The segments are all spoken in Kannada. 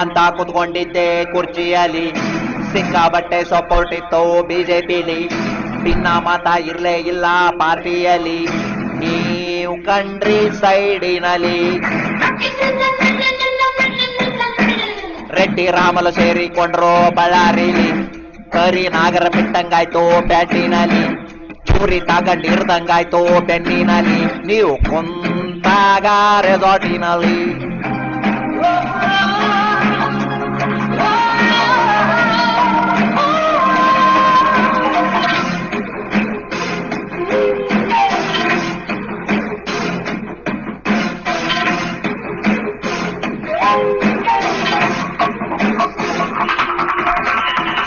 ಅಂತ ಕುತ್ಕೊಂಡಿದ್ದೆ ಕುರ್ಚಿಯಲ್ಲಿ, ಸಿಕ್ಕಾಬಟ್ಟೆ ಸಪೋರ್ಟ್ ಇತ್ತು ಬಿಜೆಪಿಲಿ, ಭಿನ್ನ ಮತ ಇರ್ಲೇ ಇಲ್ಲ ಪಾರ್ಟಿಯಲ್ಲಿ, ನೀವು ಕಂಡ್ರಿ ಸೈಡಿನಲ್ಲಿ. ರೆಡ್ಡಿ ರಾಮಲು ಸೇರಿಕೊಂಡ್ರು ಬಳ್ಳಾರಿಲಿ, ಕರಿ ನಾಗರ ಬಿಟ್ಟಂಗಾಯ್ತು ಪ್ಯಾಟಿನಲ್ಲಿ, ಚೂರಿ ತಗೊಂಡಿರ್ದಂಗಾಯ್ತು ಬೆನ್ನಿನಲ್ಲಿ, ನೀವು ಕುಂತಾಗ ರೆಸಾರ್ಟಿನಲ್ಲಿ.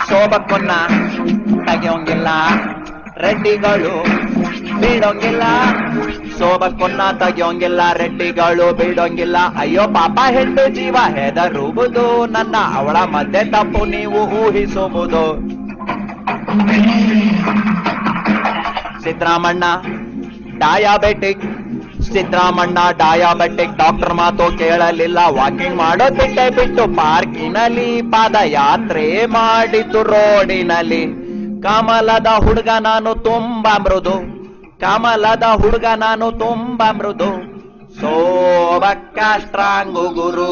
ಶೋಭಕ್ಕನ್ನ ತೆಗೆಯೋಂಗಿಲ್ಲ, ರೆಡ್ಡಿಗಳು ಬಿಡೋಂಗಿಲ್ಲ. ಶೋಭಕ್ಕನ್ನ ತೆಗೆಯೋಂಗಿಲ್ಲ, ರೆಡ್ಡಿಗಳು ಬಿಡೋಂಗಿಲ್ಲ. ಅಯ್ಯೋ ಪಾಪ ಹೆಣ್ಣು ಜೀವ ಹೆದರುವುದು, ನನ್ನ ಅವಳ ಮಧ್ಯೆ ತಪ್ಪು ನೀವು ಊಹಿಸುವುದು. Siddaramanna diabetic, Siddaramanna diabetic, doctor ಮಾತು ಕೇಳಲಿಲ್ಲ. ವಾಕಿಂಗ್ ಮಾಡೋ ಬಿಟ್ಟು ಪಾರ್ಕಿನಲ್ಲಿ ಪಾದಯಾತ್ರೆ ಮಾಡಿದ್ದು ರೋಡಿನಲ್ಲಿ. ಕಮಲದ ಹುಡುಗ ನಾನು ತುಂಬಾ ಮೃದು, ಕಮಲದ ಹುಡುಗ ನಾನು ತುಂಬಾ ಮೃದು, ಸೋಬಕ್ಕ ಸ್ಟ್ರಾಂಗು ಗುರು.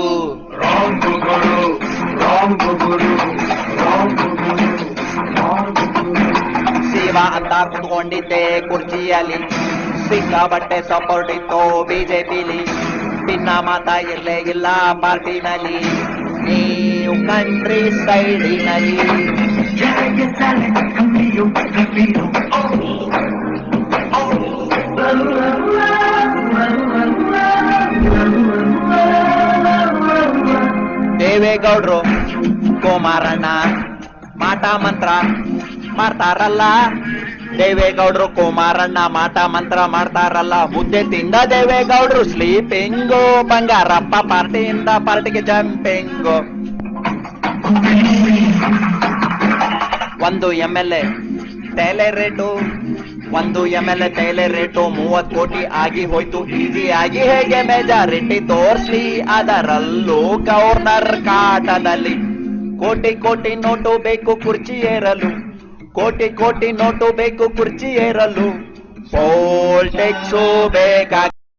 ಶಿವ ಅಂತ ಕುತ್ಕೊಂಡಿದ್ದೆ ಕುರ್ಚಿಯಲ್ಲಿ, ಸಿಕ್ಕಾಬಟ್ಟೆ ಸಪೋರ್ಟ್ ಇತ್ತು ಬಿಜೆಪಿಲಿ, ಭಿನ್ನ ಮತ ಇರ್ಲೇ ಇಲ್ಲ ಪಾರ್ಟಿನಲ್ಲಿ, ನೀವು ಕಂಟ್ರಿ ಸೈಡಿನಲ್ಲಿ. ದೇವೇಗೌಡ್ರು ಕುಮಾರಣ್ಣ ಮಾಟ ಮಂತ್ರ ಮಾಡ್ತಾರಲ್ಲ, ದೇವೇಗೌಡ್ರು ಕುಮಾರಣ್ಣ ಮಾಟ ಮಂತ್ರ ಮಾಡ್ತಾರಲ್ಲ. ಮುದ್ದೆ ತಿಂದ ದೇವೇಗೌಡ್ರು ಸ್ಲೀಪಿಂಗು, ಬಂಗಾರಪ್ಪ ಪಾರ್ಟಿಯಿಂದ ಪಾರ್ಟಿಗೆ ಜಂಪಿಂಗು. ಒಂದು MLA ತೈಲೆ ರೇಟು, ಒಂದು MLA ತೈಲೆ ರೇಟು 30 ಕೋಟಿ ಆಗಿ ಹೋಯ್ತು. ಈಸಿ ಆಗಿ ಹೇಗೆ ಮೆಜಾರಿಟಿ ತೋರ್ಸ್ಲಿ, ಅದರಲ್ಲೂ ಗವರ್ನರ್ ಕಾಟದಲ್ಲಿ. ಕೋಟಿ ಕೋಟಿ ನೋಟು ಬೇಕು ಕುರ್ಚಿ ಏರಲು, ಕೋಟಿ ಕೋಟಿ ನೋಟು ಬೇಕು ಕುರ್ಚಿ ಏರಲು. ಪೋಲ್ಟಿಕ್ಸು ಬೇಕಾ